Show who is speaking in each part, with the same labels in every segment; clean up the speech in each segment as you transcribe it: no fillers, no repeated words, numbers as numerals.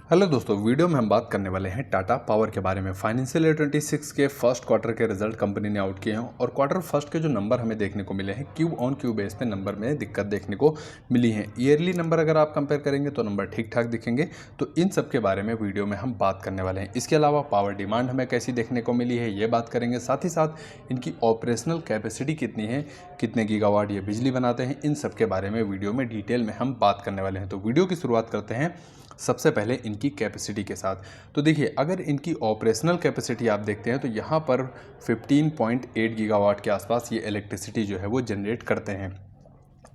Speaker 1: Hello दोस्तों, video में हम बात करने वाले हैं टाटा पावर के बारे में। फाइनेंशियल ईयर 26 के फर्स्ट क्वार्टर के रिजल्ट कंपनी ने आउट किए हैं और क्वार्टर फर्स्ट के जो नंबर हमें देखने को मिले हैं क्यू ऑन क्यू बेस पे नंबर में दिक्कत देखने को मिली है। ईयरली नंबर अगर आप कंपेयर करेंगे तो नंबर ठीक ठाक दिखेंगे। तो इन सब के बारे में वीडियो में हम बात करने वाले हैं। इसके अलावा पावर डिमांड हमें कैसी देखने को मिली है ये बात करेंगे, साथ ही साथ इनकी ऑपरेशनल कैपेसिटी कितनी है, कितने गीगावाट ये बिजली बनाते हैं, इन सब के बारे में वीडियो में डिटेल में हम बात करने वाले हैं। तो वीडियो की शुरुआत करते हैं सबसे पहले इनकी कैपेसिटी के साथ। तो देखिए, अगर इनकी ऑपरेशनल कैपेसिटी आप देखते हैं तो यहाँ पर 15.8 गीगावाट के आसपास ये इलेक्ट्रिसिटी जो है वो जनरेट करते हैं।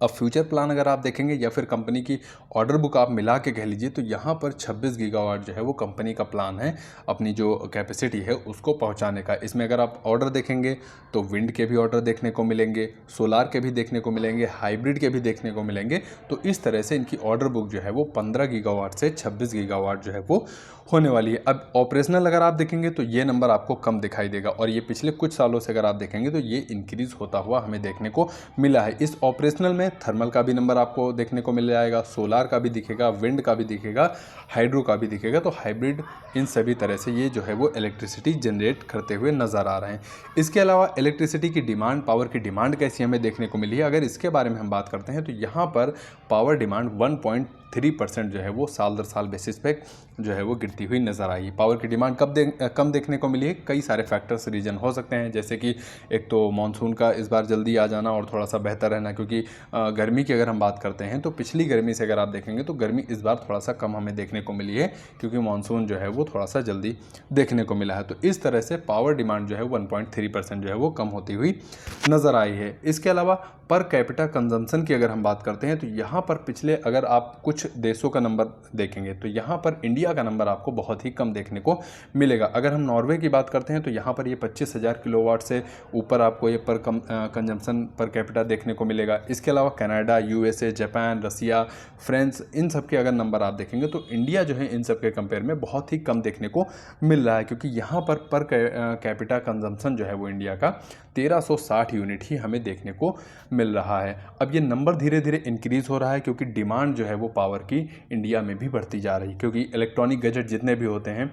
Speaker 1: अब फ्यूचर प्लान अगर आप देखेंगे या फिर कंपनी की ऑर्डर बुक आप मिला के कह लीजिए तो यहाँ पर 26 गीगावाट जो है वो कंपनी का प्लान है अपनी जो कैपेसिटी है उसको पहुँचाने का। इसमें अगर आप ऑर्डर देखेंगे तो विंड के भी ऑर्डर देखने को मिलेंगे, सोलार के भी देखने को मिलेंगे, हाइब्रिड के भी देखने को मिलेंगे। तो इस तरह से इनकी ऑर्डर बुक जो है वो 15 गीगावाट से 26 गीगावाट जो है वो होने वाली है। अब ऑपरेशनल अगर आप देखेंगे तो ये नंबर आपको कम दिखाई देगा और ये पिछले कुछ सालों से अगर आप देखेंगे तो ये इंक्रीज़ होता हुआ हमें देखने को मिला है। इस ऑपरेशनल में थर्मल का भी नंबर आपको देखने को मिल जाएगा, सोलार का भी दिखेगा, विंड का भी दिखेगा, हाइड्रो का भी दिखेगा। तो हाइब्रिड, इन सभी तरह से ये जो है वो इलेक्ट्रिसिटी जनरेट करते हुए नज़र आ रहे हैं। इसके अलावा इलेक्ट्रिसिटी की डिमांड, पावर की डिमांड कैसी हमें देखने को मिली है, अगर इसके बारे में हम बात करते हैं तो यहाँ पर पावर डिमांड 1.3% जो है वो साल दर साल बेसिस पे जो है वो गिरती हुई नज़र आई। पावर की डिमांड कम देखने को मिली है, कई सारे फैक्टर्स रीजन हो सकते हैं, जैसे कि एक तो मानसून का इस बार जल्दी आ जाना और थोड़ा सा बेहतर रहना, क्योंकि गर्मी की अगर हम बात करते हैं तो पिछली गर्मी से अगर आप देखेंगे तो गर्मी इस बार थोड़ा सा कम हमें देखने को मिली है, क्योंकि मानसून जो है वो थोड़ा सा जल्दी देखने को मिला है। तो इस तरह से पावर डिमांड जो है 1.3% जो है वो कम होती हुई नज़र आई है। इसके अलावा पर कैपिटा कंजम्पशन की अगर हम बात करते हैं तो यहाँ पर पिछले अगर आप कुछ देशों का नंबर देखेंगे तो यहाँ पर इंडिया का नंबर आपको बहुत ही कम देखने को मिलेगा। अगर हम नॉर्वे की बात करते हैं तो यहाँ पर ये 25,000 किलोवाट से ऊपर आपको ये पर कंजम्पशन पर कैपिटा देखने को मिलेगा। इसके अलावा कनाडा, यूएसए, जापान, रसिया, फ्रांस, इन सब के अगर नंबर आप देखेंगे तो इंडिया जो है इन सब के कंपेयर में बहुत ही कम देखने को मिल रहा है, क्योंकि यहाँ पर कैपिटा कंजम्पशन जो है वो इंडिया का 1360 यूनिट ही हमें देखने को मिल रहा है। अब ये नंबर धीरे धीरे इंक्रीज़ हो रहा है, क्योंकि डिमांड जो है वो पावर की इंडिया में भी बढ़ती जा रही है, क्योंकि इलेक्ट्रॉनिक गैजेट जितने भी होते हैं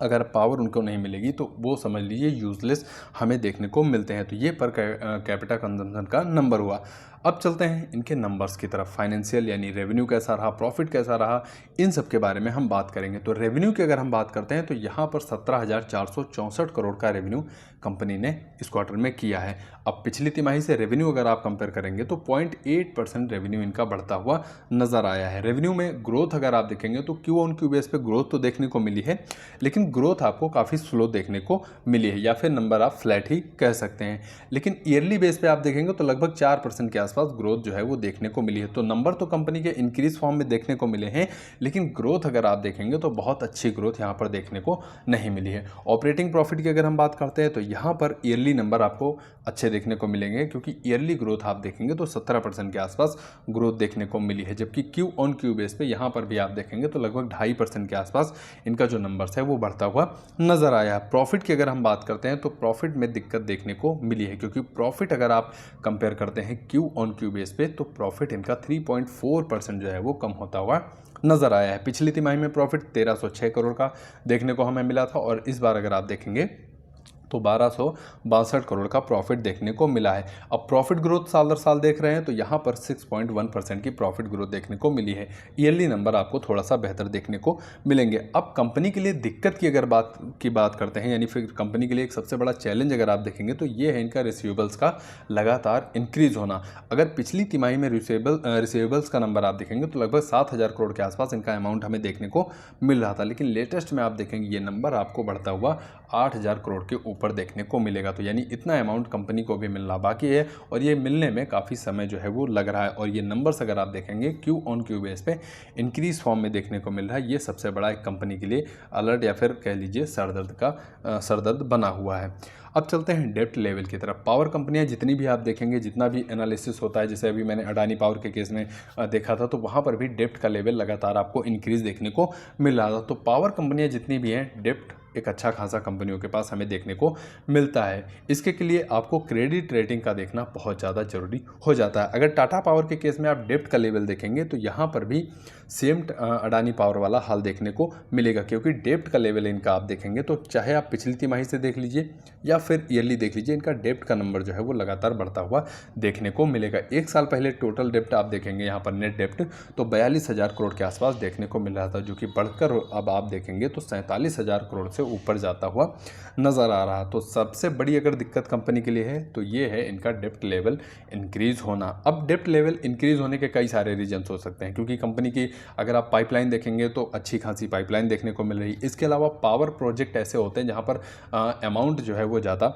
Speaker 1: अगर पावर उनको नहीं मिलेगी तो वो समझ लीजिए यूज़लेस हमें देखने को मिलते हैं। तो ये पर कैपिटा कंजम्पशन का नंबर हुआ। अब चलते हैं इनके नंबर्स की तरफ। फाइनेंशियल यानी रेवेन्यू कैसा रहा, प्रॉफिट कैसा रहा, इन सब के बारे में हम बात करेंगे। तो रेवेन्यू की अगर हम बात करते हैं तो यहाँ पर 17,464 करोड़ का रेवेन्यू कंपनी ने इस क्वार्टर में किया है। अब पिछली तिमाही से रेवेन्यू अगर आप कंपेयर करेंगे तो 0.8% रेवेन्यू इनका बढ़ता हुआ नज़र आया है। रेवेन्यू में ग्रोथ अगर आप देखेंगे तो क्यू ऑन क्यू बेस पे ग्रोथ तो देखने को मिली है, लेकिन ग्रोथ आपको काफ़ी स्लो देखने को मिली है, या फिर नंबर आप फ्लैट ही कह सकते हैं। लेकिन ईयरली बेस पे आप देखेंगे तो लगभग 4% के आसपास ग्रोथ जो है वो देखने को मिली है। तो नंबर तो कंपनी के इंक्रीज फॉर्म में देखने को मिले हैं, लेकिन ग्रोथ अगर आप देखेंगे तो बहुत अच्छी ग्रोथ यहाँ पर देखने को नहीं मिली है। ऑपरेटिंग प्रॉफिट की अगर हम बात करते हैं तो यहाँ पर ईयरली नंबर आपको अच्छे देखने को मिलेंगे, क्योंकि ईयरली ग्रोथ आप देखेंगे तो 17% के आसपास ग्रोथ देखने को मिली है। जबकि क्यू ऑन क्यू बेस पे यहाँ पर भी आप देखेंगे तो लगभग 2.5% के आसपास इनका जो नंबर्स है वो बढ़ता हुआ नज़र आया है। प्रॉफिट की अगर हम बात करते हैं तो प्रॉफिट में दिक्कत देखने को मिली है, क्योंकि प्रॉफिट अगर आप कंपेयर करते हैं क्यू ऑन क्यू बेस पे तो प्रॉफिट इनका 3.4% जो है वो कम होता हुआ नज़र आया है। पिछली तिमाही में प्रॉफिट 1306 करोड़ का देखने को हमें मिला था और इस बार अगर आप देखेंगे तो 1262 करोड़ का प्रॉफिट देखने को मिला है। अब प्रॉफिट ग्रोथ साल दर साल देख रहे हैं तो यहाँ पर 6.1% की प्रॉफिट ग्रोथ देखने को मिली है। ईयरली नंबर आपको थोड़ा सा बेहतर देखने को मिलेंगे। अब कंपनी के लिए दिक्कत की अगर बात करते हैं, यानी फिर कंपनी के लिए एक सबसे बड़ा चैलेंज अगर आप देखेंगे तो ये है इनका रिसीवेबल्स का लगातार इंक्रीज होना। अगर पिछली तिमाही में रिसीवेबल्स का नंबर आप देखेंगे तो लगभग 7,000 करोड़ के आसपास इनका अमाउंट हमें देखने को मिल रहा था, लेकिन लेटेस्ट में आप देखेंगे ये नंबर आपको बढ़ता हुआ 8,000 करोड़ के ऊपर देखने को मिलेगा। तो यानी इतना अमाउंट कंपनी को भी मिलना बाकी है और ये मिलने में काफ़ी समय जो है वो लग रहा है। और ये नंबर्स अगर आप देखेंगे क्यू ऑन क्यू बेस पे इंक्रीज फॉर्म में देखने को मिल रहा है। ये सबसे बड़ा एक कंपनी के लिए अलर्ट या फिर कह लीजिए सरदर्द बना हुआ है। अब चलते हैं डेप्ट लेवल की तरफ। पावर कंपनियां जितनी भी आप देखेंगे, जितना भी एनालिसिस होता है, जैसे अभी मैंने अडानी पावर के केस में देखा था, तो वहाँ पर भी डेप्ट का लेवल लगातार आपको इंक्रीज देखने को मिल रहा था। तो पावर कंपनियां जितनी भी हैं, डेप्ट एक अच्छा खासा कंपनियों के पास हमें देखने को मिलता है। इसके के लिए आपको क्रेडिट रेटिंग का देखना बहुत ज़्यादा जरूरी हो जाता है। अगर टाटा पावर के केस में आप डेप्ट का लेवल देखेंगे तो यहाँ पर भी सेम अडानी पावर वाला हाल देखने को मिलेगा, क्योंकि डेप्ट का लेवल इनका आप देखेंगे तो चाहे आप पिछली तिमाही से देख लीजिए या फिर ईयरली देख लीजिए, इनका डेप्ट का नंबर जो है वो लगातार बढ़ता हुआ देखने को मिलेगा। एक साल पहले टोटल डेप्ट आप देखेंगे यहाँ पर नेट डेप्ट तो 42,000 करोड़ के आसपास देखने को मिल रहा था, जो कि बढ़कर अब आप देखेंगे तो 47,000 करोड़ से ऊपर जाता हुआ नजर आ रहा। तो सबसे बड़ी अगर दिक्कत कंपनी के लिए है तो ये है इनका डेप्ट लेवल इंक्रीज होना। अब डेप्ट लेवल इंक्रीज होने के कई सारे रीजन्स हो सकते हैं, क्योंकि कंपनी की अगर आप पाइपलाइन देखेंगे तो अच्छी खासी पाइपलाइन देखने को मिल रही। इसके अलावा पावर प्रोजेक्ट ऐसे होते हैं जहाँ पर अमाउंट जो है वो ज़्यादा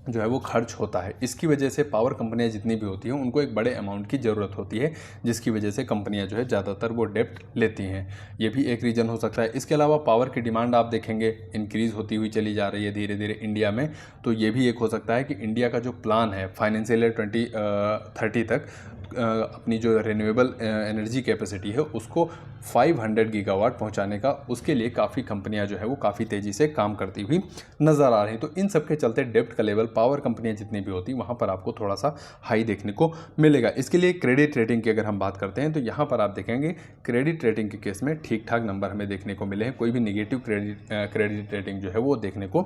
Speaker 1: जो है वो खर्च होता है। इसकी वजह से पावर कंपनियां जितनी भी होती हैं उनको एक बड़े अमाउंट की ज़रूरत होती है, जिसकी वजह से कंपनियां जो है ज़्यादातर वो डेप्ट लेती हैं। ये भी एक रीज़न हो सकता है। इसके अलावा पावर की डिमांड आप देखेंगे इंक्रीज़ होती हुई चली जा रही है धीरे धीरे इंडिया में, तो ये भी एक हो सकता है कि इंडिया का जो प्लान है फाइनेंशियल ईयर 2030 तक अपनी जो रिन्यूएबल एनर्जी कैपेसिटी है उसको 500 गीगावाट पहुंचाने का, उसके लिए काफ़ी कंपनियां जो है वो काफ़ी तेज़ी से काम करती हुई नज़र आ रही हैं। तो इन सब के चलते डेप्ट का लेवल पावर कंपनियां जितनी भी होती वहां पर आपको थोड़ा सा हाई देखने को मिलेगा। इसके लिए क्रेडिट रेटिंग की अगर हम बात करते हैं तो यहाँ पर आप देखेंगे क्रेडिट रेटिंग के केस में ठीक ठाक नंबर हमें देखने को मिले हैं, कोई भी निगेटिव क्रेडिट रेटिंग जो है वो देखने को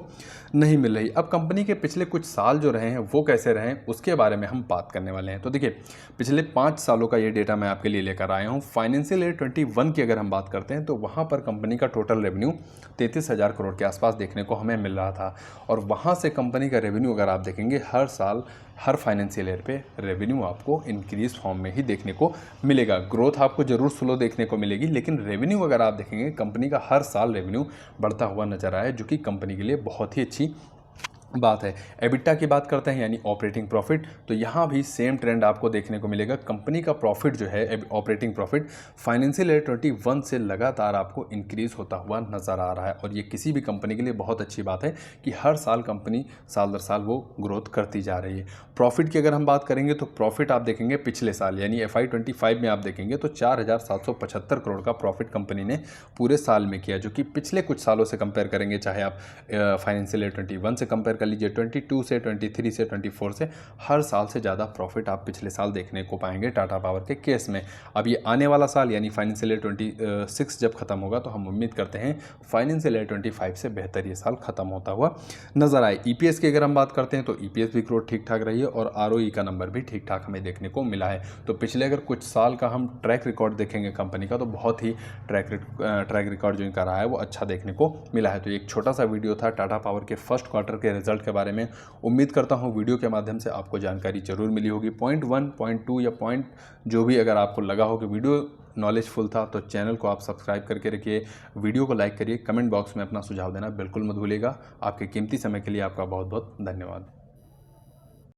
Speaker 1: नहीं मिल रही। अब कंपनी के पिछले कुछ साल जो रहे हैं वो कैसे रहे हैं उसके बारे में हम बात करने वाले हैं। तो देखिए, पिछले 5 सालों का ये डेटा मैं आपके लिए लेकर आया हूँ। फाइनेंशियल ईयर 21 की अगर हम बात करते हैं तो वहाँ पर कंपनी का टोटल रेवेन्यू 33,000 करोड़ के आसपास देखने को हमें मिल रहा था, और वहाँ से कंपनी का रेवेन्यू अगर आप देखेंगे हर साल हर फाइनेंशियल ईयर पे रेवेन्यू आपको इंक्रीज फॉर्म में ही देखने को मिलेगा। ग्रोथ आपको जरूर स्लो देखने को मिलेगी, लेकिन रेवेन्यू अगर आप देखेंगे कंपनी का हर साल रेवेन्यू बढ़ता हुआ नजर आया, जो कि कंपनी के लिए बहुत ही अच्छी बात है। एबिटा की बात करते हैं यानी ऑपरेटिंग प्रॉफिट, तो यहाँ भी सेम ट्रेंड आपको देखने को मिलेगा। कंपनी का प्रॉफिट जो है ऑपरेटिंग प्रॉफिट फाइनेंशियल ईयर 21 से लगातार आपको इंक्रीज होता हुआ नजर आ रहा है, और ये किसी भी कंपनी के लिए बहुत अच्छी बात है कि हर साल कंपनी साल दर साल वो ग्रोथ करती जा रही है। प्रॉफिट की अगर हम बात करेंगे तो प्रॉफिट आप देखेंगे पिछले साल यानी FY 25 में आप देखेंगे तो 4,775 करोड़ का प्रॉफिट कंपनी ने पूरे साल में किया, जो कि पिछले कुछ सालों से कंपेयर करेंगे, चाहे आप फाइनेंशियल ईयर 21 से कंपेयर कर लीजिए, 22 से, 23 से, 24 से, हर साल से ज़्यादा प्रॉफिट आप पिछले साल देखने को पाएंगे टाटा पावर के केस में। अब ये आने वाला साल यानी फाइनेंशियल ईयर 26 जब खत्म होगा तो हम उम्मीद करते हैं फाइनेंशियल ईयर 25 से बेहतर ये साल खत्म होता हुआ नजर आए। EPS की अगर हम बात करते हैं तो EPS भी ग्रोथ ठीक ठाक रही है, और ROE का नंबर भी ठीक ठाक हमें देखने को मिला है। तो पिछले अगर कुछ साल का हम ट्रैक रिकॉर्ड देखेंगे कंपनी का तो बहुत ही ट्रैक रिकॉर्ड जो इनका रहा है वो अच्छा देखने को मिला है। तो एक छोटा सा वीडियो था टाटा पावर के फर्स्ट क्वार्टर के रिजल्ट के बारे में। उम्मीद करता हूँ वीडियो के माध्यम से आपको जानकारी जरूर मिली होगी। पॉइंट 1, पॉइंट 2 या पॉइंट जो भी अगर आपको लगा हो कि वीडियो नॉलेजफुल था तो चैनल को आप सब्सक्राइब करके रखिए, वीडियो को लाइक करिए, कमेंट बॉक्स में अपना सुझाव देना बिल्कुल मत भूलिएगा। आपके कीमती समय के लिए आपका बहुत बहुत धन्यवाद।